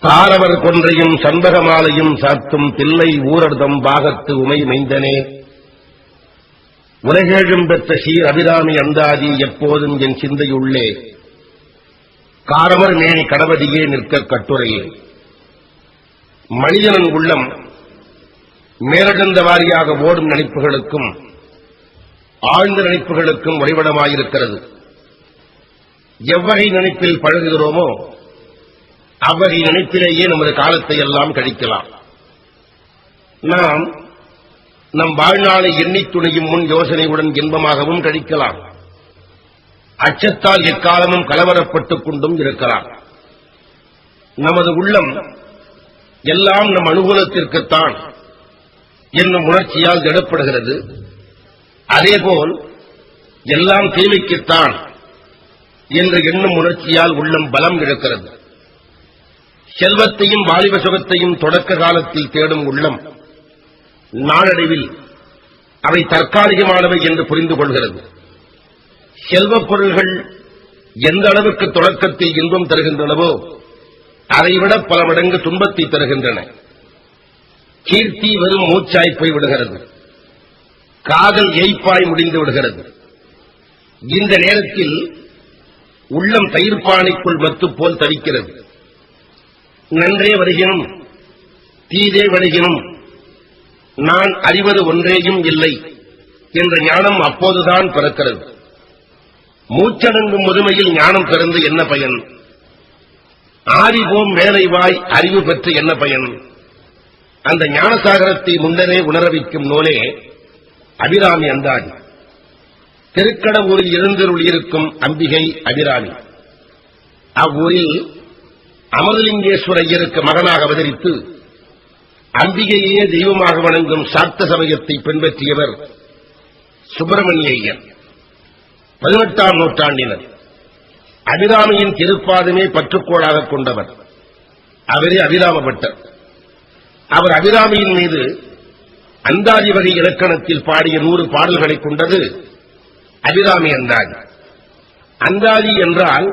தாரவர் கொன்றையும் சண்பகமாலையும் சாத்தும் தில்லை ஊரர்தம் பாகத்து உமை மைந்தனே, உலகேழும் பெற்ற சீர் அபிராமி அந்தாதி எப்போதும் என் சிந்தையுள்ளே, காரமர் மேனி கடவதியே நிற்க கட்டுரையே. மனிதனின் உள்ளம் மேலடந்த வாரியாக ஓடும் நினைப்புகளுக்கும் ஆழ்ந்த நினைப்புகளுக்கும் வழிபடமாயிருக்கிறது. எவ்வகை நினைப்பில் பழகுகிறோமோ அவ்வகை நினைப்பிலேயே நமது காலத்தை எல்லாம் கழிக்கலாம். நாம் நம் வாழ்நாளை எண்ணித் துணியும் முன் யோசனையுடன் இன்பமாகவும் கழிக்கலாம். அச்சத்தால் எக்காலமும் கலவரப்பட்டுக் கொண்டும் இருக்கலாம். நமது உள்ளம் எல்லாம் நம் அனுகூலத்திற்குத்தான் என்னும் உணர்ச்சியால் திடப்படுகிறது. அதேபோல் எல்லாம் தீமைக்குத்தான் என்ற எண்ணும் உணர்ச்சியால் உள்ளம் பலம் இழக்கிறது. செல்வத்தையும் வாலிப சுகத்தையும் தொடக்க காலத்தில் தேடும் உள்ளம் நாளடைவில் அவை தற்காலிகமானவை என்று புரிந்து கொள்கிறது. செல்வப் பொருள்கள் எந்த அளவுக்கு தொடக்கத்தில் இன்பம் தருகின்றனவோ அதைவிட பல மடங்கு துன்பத்தை தருகின்றன. கீர்த்தி வெறும் மூச்சாய் போய் விடுகிறது. காதல் ஏய்ப்பாய் முடிந்து விடுகிறது. இந்த நேரத்தில் உள்ளம் தயிர்பானைக்குள் மத்து போல் தவிக்கிறது. நன்றே வருகினும் தீதே வருகினும் நான் அறிவது ஒன்றேயும் இல்லை என்ற ஞானம் அப்போதுதான் பிறக்கிறது. மூச்சடங்கும் முதுமையில் ஞானம் பிறந்து என்ன பயன்? ஆதிபோம் வேலைவாய் அறிவு பெற்று என்ன பயன்? அந்த ஞானசாகரத்தை முன்னரே உணரவிக்கும் நூலே அபிராமி அந்தாதி. திருக்கடவூரில் எழுந்தருள் இருக்கும் அம்பிகை அபிராமி. அவ்வூரில் அமரலிங்கேஸ்வர ஐயருக்கு மகனாக அவதரித்து அம்பிகையே தெய்வமாக வணங்கும் சாக்த சமயத்தை பின்பற்றியவர் சுப்பிரமணிய ஐயர். 18ஆம் நூற்றாண்டினர். அபிராமியின் திருப்பாதமே பற்றுக்கோளாக கொண்டவர். அவரே அபிராம பட்டர். அவர் அபிராமியின் மீது அந்தாதி வகை இலக்கணத்தில் பாடிய 100 பாடல்களை கொண்டது அபிராமி அந்தாதி. அந்தாதி என்றால்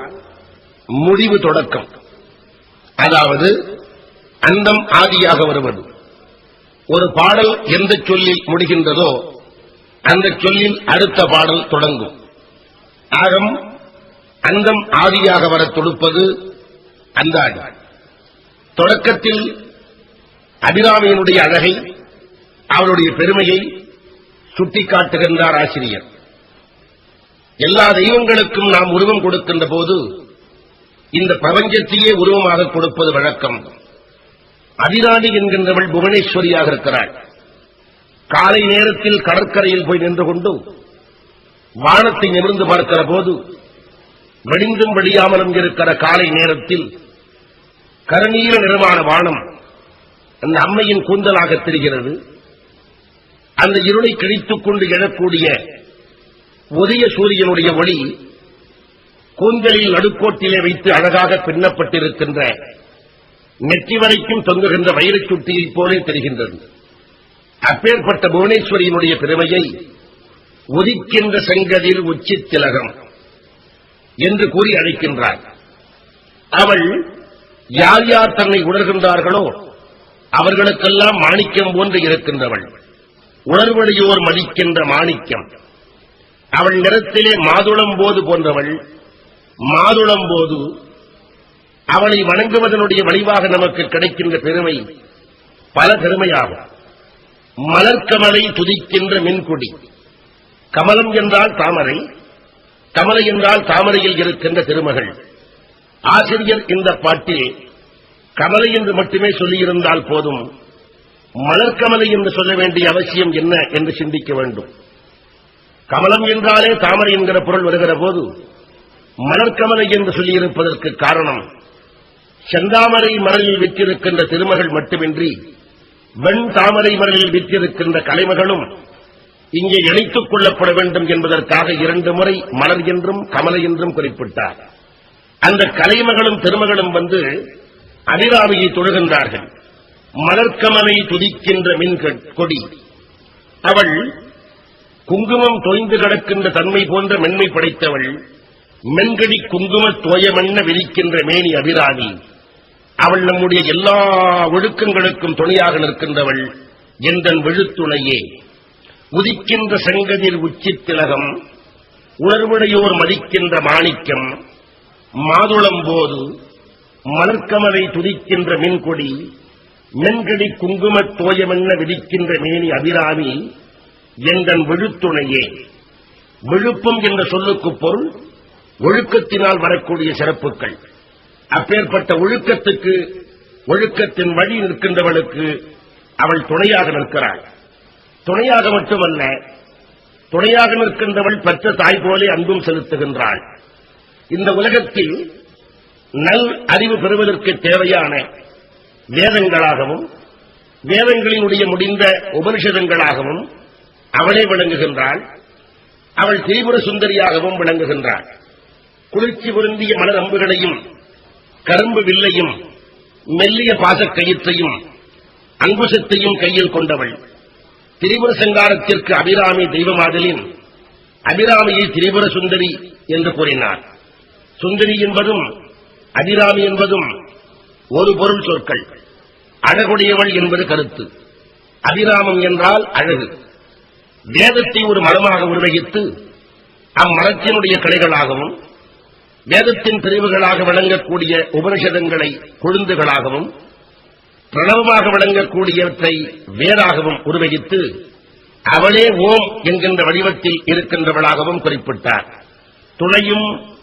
முடிவு தொடக்கம், அதாவது அந்தம் ஆதியாக வருவது. ஒரு பாடல் எந்த சொல்லில் முடிகின்றதோ அந்த சொல்லில் அடுத்த பாடல் தொடங்கும். ஆகம் அந்தம் ஆதியாக வர தொடுப்பது அந்தாதி. தொடக்கத்தில் அபிராமியினுடைய அழகை, அவருடைய பெருமையை சுட்டிக்காட்டுகின்றார் ஆசிரியர். எல்லா தெய்வங்களுக்கும் நாம் உருவம் கொடுக்கின்ற போது இந்த பிரபஞ்சத்தையே உருவமாக கொடுப்பது வழக்கம். அபிராமி என்கின்றவள் புவனேஸ்வரியாக இருக்கிறாள். காலை நேரத்தில் கடற்கரையில் போய் நின்று கொண்டு வானத்தை நிமிர்ந்து பார்க்கிற போது வெடிந்தும் வெடியாமலும் இருக்கிற காலை நேரத்தில் கருநீல நிறமான வானம் அந்த அம்மையின் கூந்தலாக தெரிகிறது. அந்த இருளை கிழித்துக் கொண்டு எழக்கூடிய உதய சூரியனுடைய ஒளி கூந்தலில் நடுக்கோட்டிலே வைத்து அழகாக பின்னப்பட்டிருக்கின்ற நெற்றி வரைக்கும் தொங்குகின்ற வைரச் சுட்டியைப் போலே தெரிகின்றது. அப்பேற்பட்ட புவனேஸ்வரியினுடைய பெருமையை உதிக்கின்ற செங்கதிர் உச்சி திலகம் என்று கூறி அழைக்கின்றார். அவள் யார் யார் தன்னை உணர்கின்றார்களோ அவர்களுக்கெல்லாம் மாணிக்கம் போன்று இருக்கின்றவள். உணர்வழியோர் மதிக்கின்ற மாணிக்கம். அவள் நிறத்திலே மாதுளம்போது போன்றவள். மாதுளம்போது அவளை வணங்குவதனுடைய வடிவாக நமக்கு கிடைக்கின்ற பெருமை பல பெருமையாகும். மலர்கமலை துதிக்கின்ற மின்குடி. கமலம் என்றால் தாமரை, கமலை என்றால் தாமரையில் இருக்கின்ற திருமகள். ஆசிரியர் இந்த பாட்டில் கமலை என்று மட்டுமே சொல்லியிருந்தால் போதும், மலர்கமலை என்று சொல்ல வேண்டிய அவசியம் என்ன என்று சிந்திக்க வேண்டும். கமலம் என்றாலே தாமரை என்கிற பொருள் வருகிற போது மலர்கமலை என்று சொல்லியிருப்பதற்கு காரணம், செந்தாமரை மலரில் விற்றிருக்கின்ற திருமகள் மட்டுமின்றி வெண் தாமரை மலரில் விற்றிருக்கின்ற கலைமகளும் இங்கே இணைத்துக் கொள்ளப்பட வேண்டும் என்பதற்காக 2 முறை மலர் என்றும் கமலை என்றும் குறிப்பிட்டார். அந்த கலைமகளும் திருமகளும் வந்து அபிராமியை தொழுகின்றார்கள். மலர்கமலை துதிக்கின்ற மின் கொடி. அவள் குங்குமம் தோய்ந்து கிடக்கின்ற தன்மை போன்ற மென்மை படைத்தவள். மென்கடி குங்கும தோயமென்ன விரிக்கின்ற மேனி அபிராமி. அவள் நம்முடைய எல்லா ஒழுக்கங்களுக்கும் துணையாக நிற்கின்றவள் எந்தன் விழுத்துணையே. உதிக்கின்ற செங்கதிர் உச்சித் திலகம், உணர்வுடையோர் மதிக்கின்ற மாணிக்கம், மாதுளம்போது மலர்க்கமலை துதிக்கின்ற மின்கொடி, மென்கடி குங்குமத் தோயமென்ன விதிக்கின்ற மேனி அபிராமி எந்தன் விழுத்துணையே. விழுப்பம் என்ற சொல்லுக்கு பொருள் ஒழுக்கத்தினால் வரக்கூடிய சிறப்புகள். அப்பேற்பட்ட ஒழுக்கத்துக்கு, ஒழுக்கத்தின் வழி நிற்கின்றவளுக்கு அவள் துணையாக நிற்கிறாள். துணையாக மட்டுமல்ல, துணையாக நிற்கின்றவள் பெற்ற தாய் போலே அன்பும் செலுத்துகின்றாள். இந்த உலகத்தில் நல் அறிவு பெறுவதற்கு தேவையான வேதங்களாகவும் வேதங்களினுடைய முடிந்த உபனிஷதங்களாகவும் அவளே விளங்குகின்றாள். அவள் திரிபுர சுந்தரியாகவும் விளங்குகின்றாள். குளிர்ச்சி பொருந்திய மலர் அம்புகளையும் கரும்பு வில்லையும் மெல்லிய பாசக்கயிற்றையும் அங்குசத்தையும் கையில் கொண்டவள். திரிபுர சங்காரத்திற்கு அபிராமி தெய்வமாதலின் அபிராமியை திரிபுர சுந்தரி என்று கூறினார். சுந்தரி என்பதும் அபிராமி என்பதும் ஒரு பொருள் சொற்கள். அழகுடையவள் என்பது கருத்து. அபிராமம் என்றால் அழகு. வேதத்தை ஒரு மரமாக உருவகித்து அம்மரத்தினுடைய கிளைகளாகவும் வேதத்தின் பிரிவுகளாக விளங்கக்கூடிய உபனிஷதங்களை கொழுந்துகளாகவும் பிரணவமாக விளங்கக்கூடியவற்றை வேறாகவும் உருவகித்து அவளே ஓம் என்கின்ற வடிவத்தில் இருக்கின்றவளாகவும் குறிப்பிட்டார். துணையும்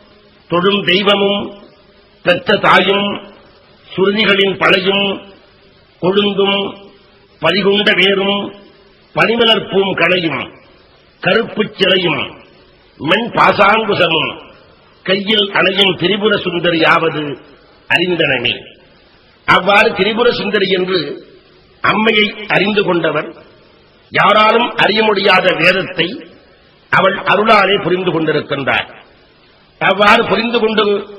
தொழும் தெய்வமும் பெற்ற தாயும் சுருதிகளின் பழையும் கொழுந்தும் பதிகுண்ட வேரும் பனிமலர்ப்பூம் களையும் கருப்புச் சிலையும் மென் பாசாங்குசமும் கையில் அணையும் திரிபுர சுந்தரியாவது அறிந்தனமே. அவ்வாறு திரிபுர சுந்தரி என்று அம்மையை அறிந்து கொண்டவர் யாராலும் அறிய முடியாத வேதத்தை அவள் அருளாலே புரிந்து கொண்டிருக்கின்றார். அவ்வாறு புரிந்து கொண்டு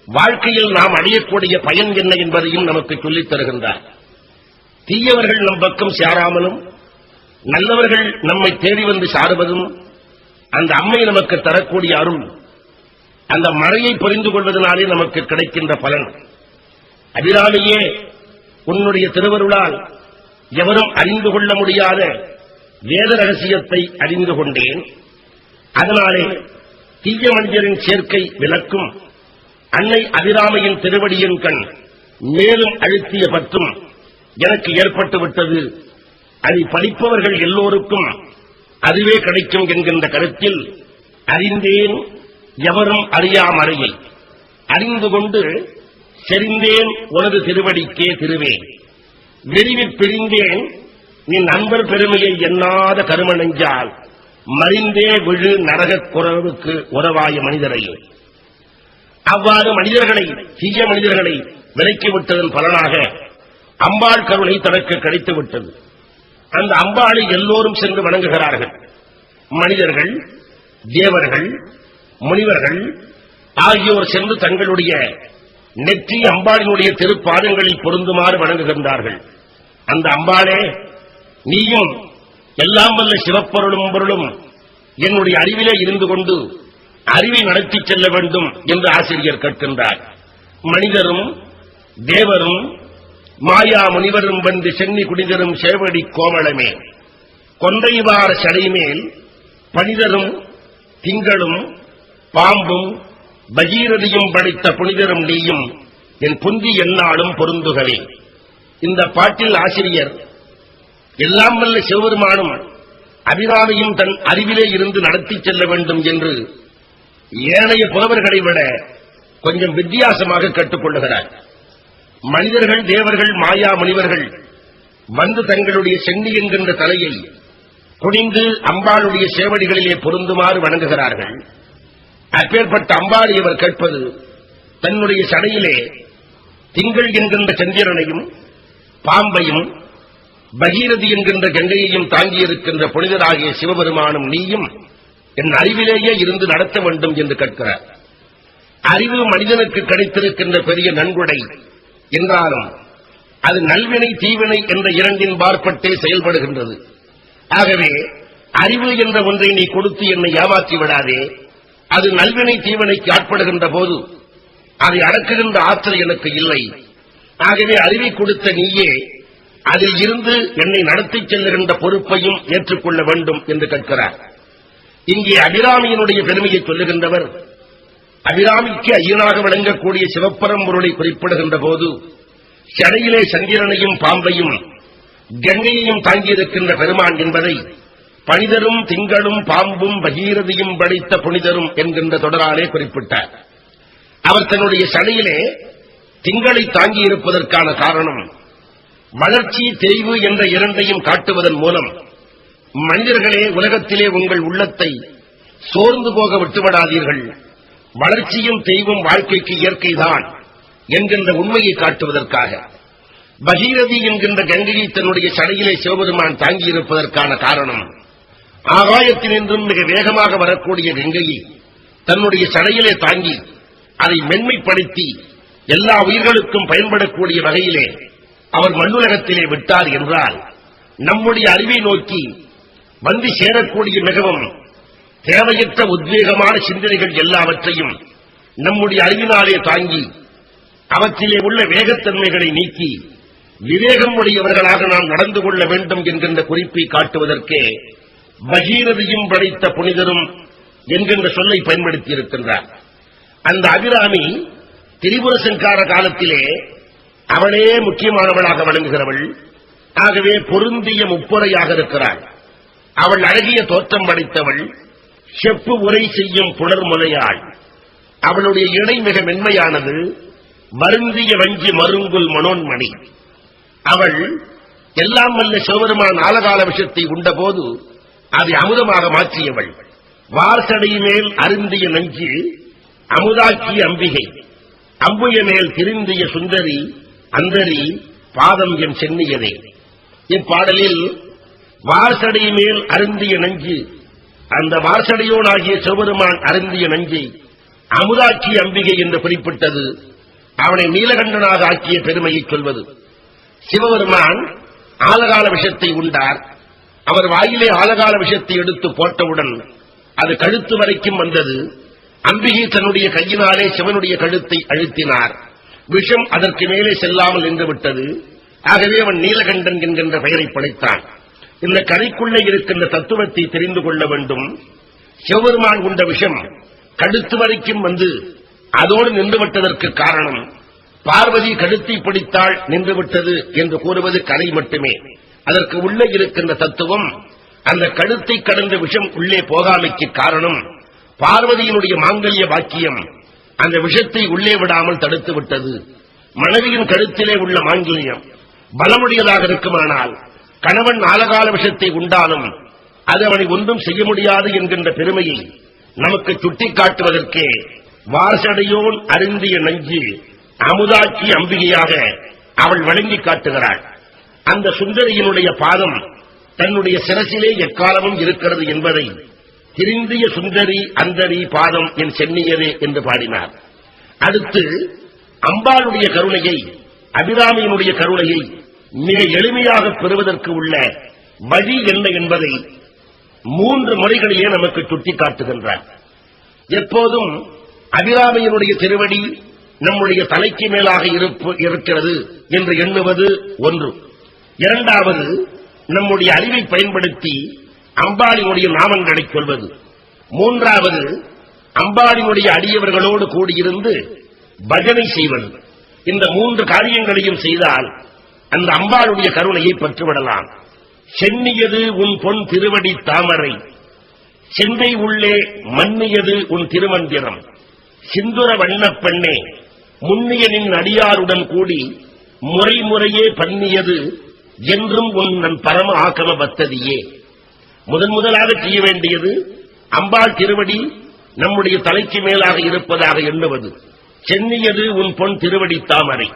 வாழ்க்கையில் நாம் அடையக்கூடிய பயன் என்ன என்பதையும் நமக்கு சொல்லித் தருகின்றார். தீயவர்கள் நம் பக்கம் சேராமலும் நல்லவர்கள் நம்மை தேடி வந்து சாருவதும் அந்த அம்மை நமக்கு தரக்கூடிய அருள். அந்த மழையை புரிந்து கொள்வதனாலே நமக்கு கிடைக்கின்ற பலன். அபிராமியே, உன்னுடைய திருவருளால் எவரும் அறிந்து கொள்ள முடியாத வேத ரகசியத்தை அறிந்து கொண்டேன். அதனாலே தீய மனிதரின் சேர்க்கை விலக்கும் அன்னை அபிராமியின் திருவடியின் கண் மேலும் அழுத்திய பற்றும் எனக்கு ஏற்பட்டுவிட்டது. அதை படிப்பவர்கள் எல்லோருக்கும் அதுவே கிடைக்கும் என்கின்ற கருத்தில் அறிந்தேன் எவரும் அறியாமறையை அறிந்து கொண்டு செறிந்தேன் உனது திருவடிக்கே திருவே. விரிவிப் பிரிந்தேன் நீ நண்பர் பெருமையை எண்ணாத கருமணஞ்சால் மறிந்தே விழு நரகக் குறவுக்கு உறவாய மனிதரையே. அவ்வாறு மனிதர்களை, தீய மனிதர்களை விலக்கிவிட்டதன் பலனாக அம்பாள் கருணை தனக்கு கிடைத்துவிட்டது. அந்த அம்பாளை எல்லோரும் சென்று வணங்குகிறார்கள். மனிதர்கள், தேவர்கள், முனிவர்கள் ஆகியோர் சென்று தங்களுடைய நெற்றி அம்பாளினுடைய திருப்பாதங்களில் பொருந்துமாறு வணங்குகின்றார்கள். அந்த அம்பாளே, நீயும் எல்லாம் வல்ல சிவப்பொருளும் பொருளும் என்னுடைய அறிவிலே இருந்து கொண்டு அறிவை நடத்திச் செல்ல வேண்டும் என்று ஆசிரியர் கேட்கின்றார். மனிதரும் தேவரும் மாயா முனிவரும் வந்து சென்னி குடிதரும் சேவடி கோமளமே, கொன்றைவார சடைமேல் பனிதரும் திங்களும் பாம்பும் பகீரதியும் படைத்த புனிதரும் நீயும் என் புந்தி எந்நாளும் பொருந்துகவே. இந்த பாட்டில் ஆசிரியர் எல்லாம் வல்ல சிவபெருமானும் அபிராமியும் தன் அறிவிலே இருந்து நடத்திச் செல்ல வேண்டும் என்று ஏனைய புலவர்களை விட கொஞ்சம் வித்தியாசமாக கற்றுக்கொள்ளுகிறார். மனிதர்கள், தேவர்கள், மாயா முனிவர்கள் வந்து தங்களுடைய சென்னி என்கின்ற தலையை குனிந்து அம்பாளுடைய சேவடிகளிலே பொருந்துமாறு வணங்குகிறார்கள். அப்பேற்பட்ட அம்பாளை இவர் கேட்பது தன்னுடைய சடையிலே திங்கள் என்கின்ற சந்திரனையும் பாம்பையும் பகீரதி என்கின்ற கங்கையையும் தாங்கியிருக்கின்ற புனிதராகிய சிவபெருமானும் நீயும் என் அறிவிலேயே இருந்து நடத்த வேண்டும் என்று கேட்கிறார். அறிவு மனிதனுக்கு கிடைத்திருக்கின்ற பெரிய நன்கொடை என்றாலும் அது நல்வினை தீவினை என்ற இரண்டின் பார்ப்பட்டே செயல்படுகின்றது. ஆகவே அறிவு என்ற ஒன்றை நீ கொடுத்து என்னை ஏமாற்றி விடாதே. அது நல்வினை தீவினைக்கு ஆட்படுகின்ற போது அதை அடக்குகின்ற ஆற்றல் எனக்கு இல்லை. ஆகவே அறிவை கொடுத்த நீயே அதில் இருந்து என்னை நடத்திச் செல்லுகின்ற பொறுப்பையும் ஏற்றுக்கொள்ள வேண்டும் என்று கேட்கிறார். இங்கே அபிராமியினுடைய பெருமையை சொல்லுகின்றவர் அபிராமிக்கு ஐயனாக விளங்கக்கூடிய சிவப்பரம்பொருளை குறிப்பிடுகின்ற போது சடையிலே சந்திரனையும் பாம்பையும் கங்கையையும் தாங்கியிருக்கின்ற பெருமான் என்பதை பனிதரும் திங்களும் பாம்பும் பகீரதியும் படைத்த புனிதரும் என்கின்ற தொடராலே குறிப்பிட்டார். அவர் தன்னுடைய சடையிலே திங்களை தாங்கியிருப்பதற்கான காரணம் வளர்ச்சி தேய்வு என்ற இரண்டையும் காட்டுவதன் மூலம் மனிதர்களே உலகத்திலே உங்கள் உள்ளத்தை சோர்ந்து போக விட்டுவிடாதீர்கள், வளர்ச்சியும் தெய்வும் வாழ்க்கைக்கு இயற்கைதான் என்கின்ற உண்மையை காட்டுவதற்காக பகீரதி என்கின்ற கங்கையை தன்னுடைய சடையிலே சிவபெருமான் தாங்கியிருப்பதற்கான காரணம் ஆகாயத்தினின்றும் மிக வேகமாக வரக்கூடிய கங்கையை தன்னுடைய சடையிலே தாங்கி அதை மென்மைப்படுத்தி எல்லா உயிர்களுக்கும் பயன்படக்கூடிய வகையிலே அவர் மண்ணுலகத்திலே விட்டார் என்றால் நம்முடைய அறிவை நோக்கி வந்து சேரக்கூடிய மிகவும் தேவையற்ற உத்வேகமான சிந்தனைகள் எல்லாவற்றையும் நம்முடைய அறிவினாலே தாங்கி அவற்றிலே உள்ள வேகத்தன்மைகளை நீக்கி விவேகம் உடையவர்களாக நாம் நடந்து கொள்ள வேண்டும் என்கின்ற குறிப்பை காட்டுவதற்கே பகீரதியும் படைத்த புனிதரும் என்கின்ற சொல்லை பயன்படுத்தி இருக்கின்றார். அந்த அபிராமி திரிபுர சங்கார காலத்திலே அவளே முக்கியமானவளாக வழங்குகிறவள். ஆகவே பொருந்திய முப்புரையாக இருக்கிறாள். அவள் அழகிய தோற்றம் படைத்தவள், செப்பு உரை செய்யும் புலர்முலையாள். அவளுடைய இணை மிக மென்மையானது, வருந்திய வஞ்சி மருங்குல் மனோன்மணி. அவள் எல்லாம் வல்ல சிவபெருமான் ஆலகால விஷத்தை உண்டபோது அதை அமுதமாக மாற்றியவள். வார்சடை மேல் அருந்திய நஞ்சு அமுதாக்கிய அம்பிகை, அம்புய மேல் திருந்திய சுந்தரி அந்தரி பாதம் என் சென்னியதே. இப்பாடலில் வார்சடை மேல் அருந்திய நஞ்சு, அந்த வார்சடையோனாகிய சிவபெருமான் அருந்திய நஞ்சை அமுதாக்கிய அம்பிகை என்று குறிப்பிட்டது அவனை நீலகண்டனாக ஆக்கிய பெருமையை சொல்வது. சிவபெருமான் ஆலகால விஷத்தை உண்டார். அவர் வாயிலே ஆலகால விஷத்தை எடுத்து போட்டவுடன் அது கழுத்து வரைக்கும் வந்தது. அம்பிகை தன்னுடைய கையினாலே சிவனுடைய கழுத்தை அழுத்தினார். விஷம் அதற்கு மேலே செல்லாமல் நின்றுவிட்டது. ஆகவே அவன் நீலகண்டன் என்கின்ற பெயரை படைத்தான். இந்த கரைக்குள்ளே இருக்கின்ற தத்துவத்தை தெரிந்து கொள்ள வேண்டும். சிவபெருமான் உண்ட விஷம் கழுத்து வரைக்கும் வந்து அதோடு நின்றுவிட்டதற்கு காரணம் பார்வதி கழுத்தை பிடித்தாள் நின்றுவிட்டது என்று கூறுவது கரை மட்டுமே. அதற்கு உள்ளே இருக்கின்ற தத்துவம் அந்த கழுத்தை கடந்த விஷம் உள்ளே போகாமைக்கு காரணம் பார்வதியினுடைய மாங்கல்ய வாக்கியம் அந்த விஷத்தை உள்ளே விடாமல் தடுத்து விட்டது. மனைவியின் கழுத்திலே உள்ள மாங்கல்யம் பலமுடையதாக இருக்குமானால் கணவன் ஆலகால விஷத்தை உண்டாலும் அது அவனை ஒன்றும் செய்ய முடியாது என்கின்ற பெருமையை நமக்கு சுட்டிக்காட்டுவதற்கே வார்சடையோன் அருந்திய நஞ்சு அமுதாக்கி அம்பிகையாக அவள் வழங்கி காட்டுகிறாள். அந்த சுந்தரியினுடைய பாதம் தன்னுடைய சிரசிலே எக்காலமும் இருக்கிறது என்பதை திருந்திய சுந்தரி அந்தரி பாதம் என் சென்னியதே என்று பாடினார். அடுத்து அம்பாளுடைய கருணையை, அபிராமியினுடைய கருணையை மிக எளிமையாக பெறுவதற்கு உள்ள வழி என்ன என்பதை 3 முறைகளிலே நமக்கு சுட்டிக்காட்டுகின்றார். எப்போதும் அபிராமியினுடைய திருவடி நம்முடைய தலைக்கு மேலாக இருக்கிறது என்று எண்ணுவது ஒன்று. இரண்டாவது, நம்முடைய அறிவை பயன்படுத்தி அம்பாளினுடைய நாமங்களை சொல்வது. மூன்றாவது, அம்பாளினுடைய அடியவர்களோடு கூடியிருந்து பஜனை செய்வது. இந்த 3 காரியங்களையும் செய்தால் அந்த அம்பாளுடைய கருணையை பெற்றுவிடலாம். சென்னியது உன் பொன் திருவடி தாமரை, செந்தை உள்ளே மன்னியது உன் திருமந்திரம், சிந்துர வண்ணப் பெண்ணே முன்னியனின் அடியாருடன் கூடி முறைமுறையே பண்ணியது என்றும் உன் நன் பரம ஆக்கம பத்ததியே. முதலாக செய்ய வேண்டியது அம்பாள் திருவடி நம்முடைய தலைக்கு மேலாக இருப்பதாக எண்ணுவது. சென்னியது உன் பொன் திருவடி தாமரை,